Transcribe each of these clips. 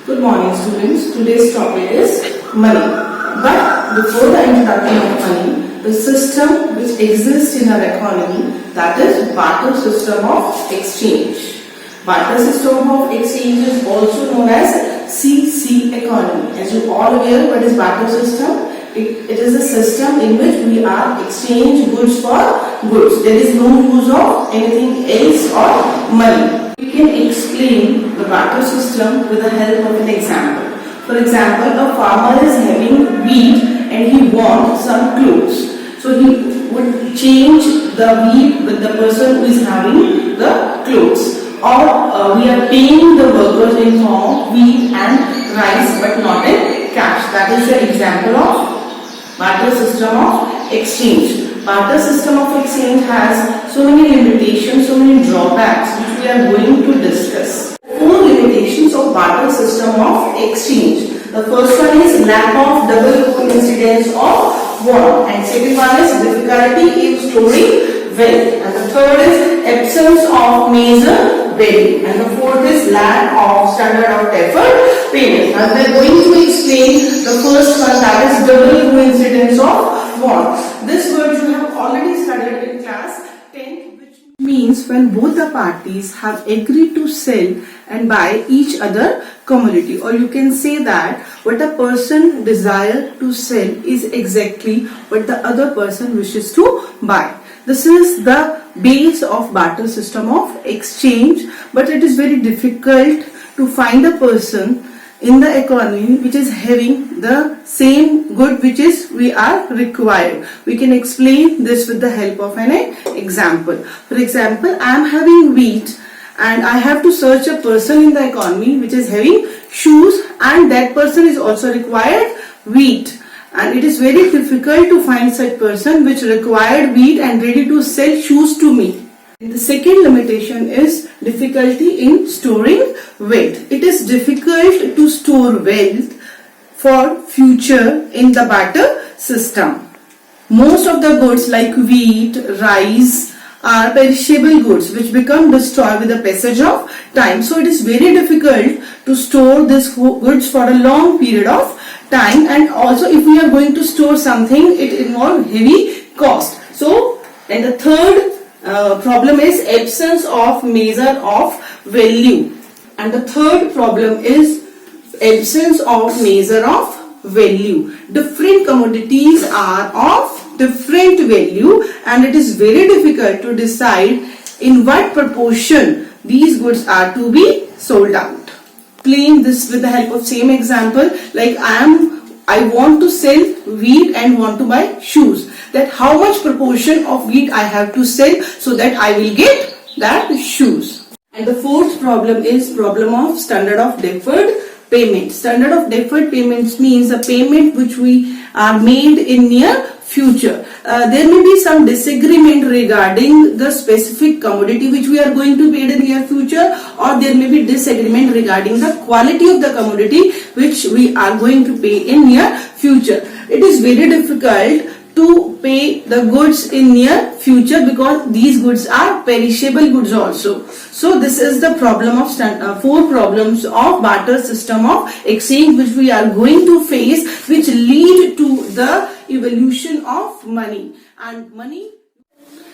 Good morning students. Today's topic is money. But before the introduction of money, the system which exists in our economy, that is barter system of exchange. Barter system of exchange is also known as CC economy. As you all aware, what is barter system? It is a system in which we are exchange goods for goods. There is no use of anything else or money. We can explain the barter system with the help of an example. For example, a farmer is having wheat and he wants some clothes. So he would change the wheat with the person who is having the clothes. Or we are paying the workers in form of wheat and rice but not in cash. That is the example of barter system of exchange. Barter system of exchange has so many limitations, so many drawbacks which we are going to discuss. 4 limitations of barter system of exchange. The first one is lack of double coincidence of want, and second one is difficulty in storing wealth, and the third is absence of major value, and the fourth is lack of standard of deferred payment. Now we are going to explain the first one, that is double coincidence of want. This word you have already studied in class 10, which means when both the parties have agreed to sell and buy each other commodity, or you can say that what a person desires to sell is exactly what the other person wishes to buy. This is the base of barter system of exchange, but it is very difficult to find a person in the economy which is having the same good which is we are required. We can explain this with the help of an example. For example, I am having wheat and I have to search a person in the economy which is having shoes, and that person is also required wheat, and it is very difficult to find such person which required wheat and ready to sell shoes to me. The second limitation is difficulty in storing wealth. It is difficult to store wealth for future in the barter system. Most of the goods like wheat, rice are perishable goods which become destroyed with the passage of time. So it is very difficult to store these goods for a long period of time, and also if we are going to store something, it involves heavy cost. So, and the third problem is absence of measure of value, and the third problem is absence of measure of value. Different commodities are of different value, and it is very difficult to decide in what proportion these goods are to be sold out. Explain this with the help of same example, like I want to sell wheat and want to buy shoes. That how much proportion of wheat I have to sell so that I will get that shoes. And the fourth problem is problem of standard of deferred payment. Standard of deferred payments means a payment which we are made in near future. There may be some disagreement regarding the specific commodity which we are going to pay in the near future, or there may be disagreement regarding the quality of the commodity which we are going to pay in near future. It is very difficult to pay the goods in near future because these goods are perishable goods also. So this is the problem of 4 problems of barter system of exchange which we are going to face, which lead to the evolution of money. And money,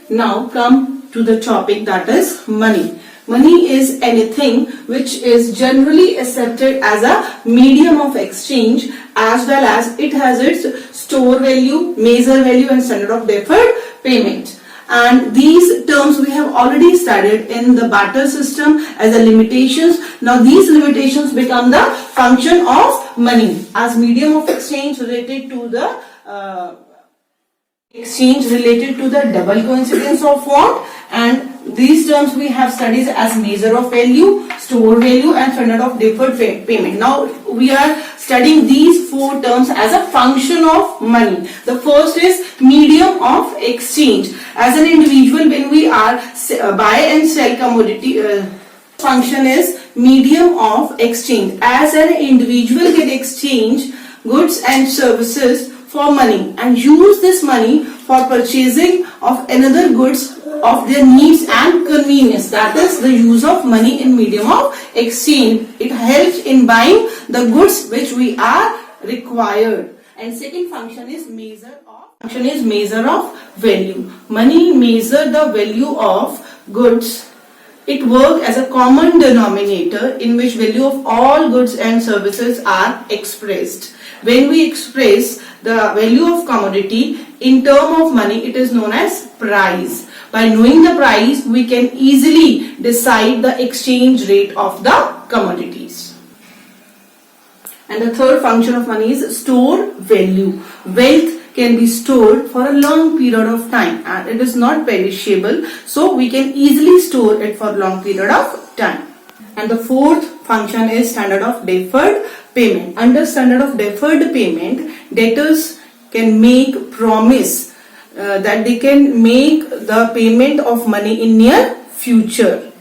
now come to the topic, that is money. Money is anything which is generally accepted as a medium of exchange, as well as it has its store value, measure value, and standard of deferred payment. And these terms we have already studied in the barter system as the limitations. Now these limitations become the function of money as medium of exchange related to the double coincidence of want, and these terms we have studied as measure of value, store value, and standard of deferred payment. Now we are studying these 4 terms as a function of money. The first is medium of exchange. As an individual, when we are buy and sell commodity, function is medium of exchange. As an individual can exchange goods and services for money and use this money for purchasing of another goods of their needs and convenience. That is the use of money in medium of exchange. It helps in buying the goods which we are required. And second function is measure of value. Money measure the value of goods. It works as a common denominator in which value of all goods and services are expressed. When we express the value of commodity in term of money, it is known as price. By knowing the price, we can easily decide the exchange rate of the commodities. And the third function of money is store value. Wealth can be stored for a long period of time and it is not perishable, so we can easily store it for a long period of time. And the fourth function is standard of deferred payment. Under standard of deferred payment, debtors can make promise that they can make the payment of money in near future.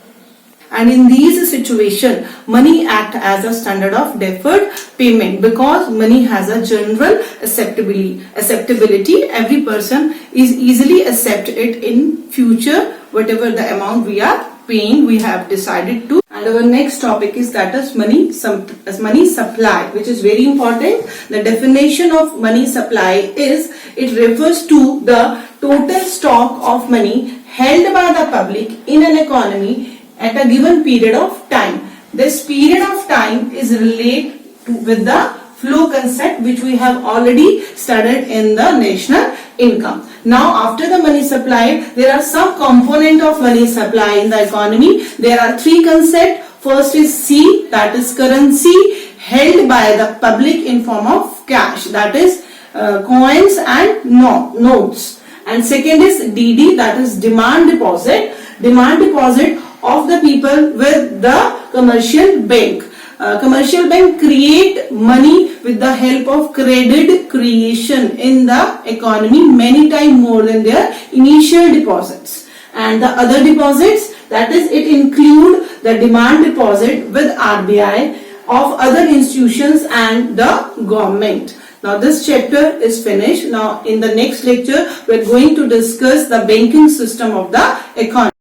And in these situations, money acts as a standard of deferred payment because money has a general acceptability. Every person is easily accept it in future, whatever the amount we are paying, we have decided to. And our next topic is that is money supply, which is very important. The definition of money supply is it refers to the total stock of money held by the public in an economy at a given period of time. This period of time is related with the flow concept which we have already studied in the national income. Now after the money supply, there are some component of money supply in the economy. There are three concepts. First is C, that is currency held by the public in form of cash, that is coins and notes. And second is DD, that is demand deposit of the people with the commercial bank. Commercial bank create money with the help of credit creation in the economy many times more than their initial deposits. And the other deposits, that is it include the demand deposit with RBI of other institutions and the government. Now this chapter is finished. Now in the next lecture we are going to discuss the banking system of the economy.